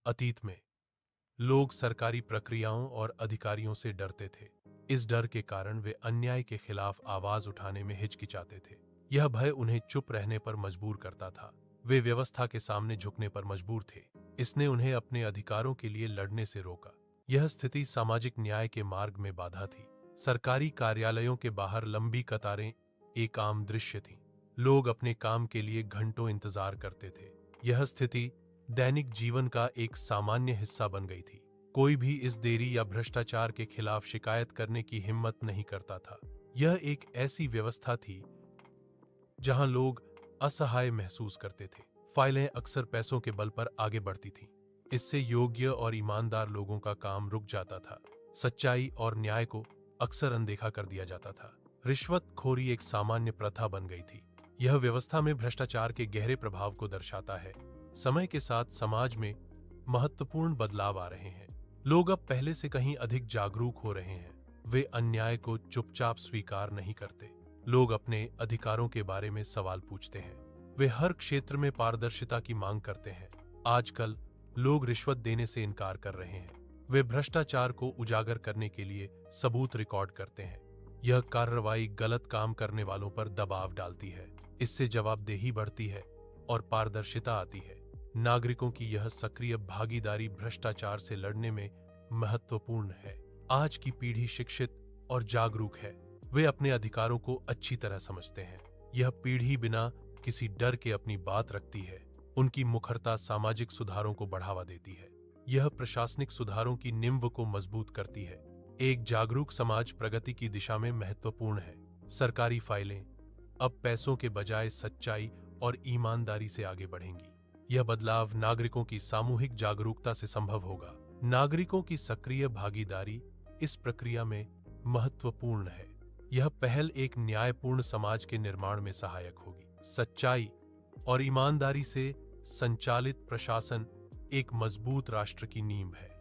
अतीत में लोग सरकारी प्रक्रियाओं और अधिकारियों से डरते थे। इस डर के कारण वे अन्याय के खिलाफ आवाज उठाने में हिचकिचाते थे। यह भय उन्हें चुप रहने पर मजबूर करता था। वे व्यवस्था के सामने झुकने पर मजबूर थे। इसने उन्हें अपने अधिकारों के लिए लड़ने से रोका। यह स्थिति सामाजिक न्याय के मार्ग में बाधा थी। सरकारी कार्यालयों के बाहर लंबी कतारें एक आम दृश्य थी। लोग अपने काम के लिए घंटों इंतजार करते थे। यह स्थिति दैनिक जीवन का एक सामान्य हिस्सा बन गई थी। कोई भी इस देरी या भ्रष्टाचार के खिलाफ शिकायत करने की हिम्मत नहीं करता था। यह एक ऐसी व्यवस्था थी जहां लोग असहाय महसूस करते थे। फाइलें अक्सर पैसों के बल पर आगे बढ़ती थीं। इससे योग्य और ईमानदार लोगों का काम रुक जाता था। सच्चाई और न्याय को अक्सर अनदेखा कर दिया जाता था। रिश्वतखोरी एक सामान्य प्रथा बन गई थी। यह व्यवस्था में भ्रष्टाचार के गहरे प्रभाव को दर्शाता है। समय के साथ समाज में महत्वपूर्ण बदलाव आ रहे हैं। लोग अब पहले से कहीं अधिक जागरूक हो रहे हैं। वे अन्याय को चुपचाप स्वीकार नहीं करते। लोग अपने अधिकारों के बारे में सवाल पूछते हैं। वे हर क्षेत्र में पारदर्शिता की मांग करते हैं। आजकल लोग रिश्वत देने से इनकार कर रहे हैं। वे भ्रष्टाचार को उजागर करने के लिए सबूत रिकॉर्ड करते हैं। यह कार्रवाई गलत काम करने वालों पर दबाव डालती है। इससे जवाबदेही बढ़ती है और पारदर्शिता आती है। नागरिकों की यह सक्रिय भागीदारी भ्रष्टाचार से लड़ने में महत्वपूर्ण है। आज की पीढ़ी शिक्षित और जागरूक है। वे अपने अधिकारों को अच्छी तरह समझते हैं। यह पीढ़ी बिना किसी डर के अपनी बात रखती है। उनकी मुखरता सामाजिक सुधारों को बढ़ावा देती है। यह प्रशासनिक सुधारों की नींव को मजबूत करती है। एक जागरूक समाज प्रगति की दिशा में महत्वपूर्ण है। सरकारी फाइलें अब पैसों के बजाय सच्चाई और ईमानदारी से आगे बढ़ेंगी। यह बदलाव नागरिकों की सामूहिक जागरूकता से संभव होगा। नागरिकों की सक्रिय भागीदारी इस प्रक्रिया में महत्वपूर्ण है। यह पहल एक न्यायपूर्ण समाज के निर्माण में सहायक होगी। सच्चाई और ईमानदारी से संचालित प्रशासन एक मजबूत राष्ट्र की नींव है।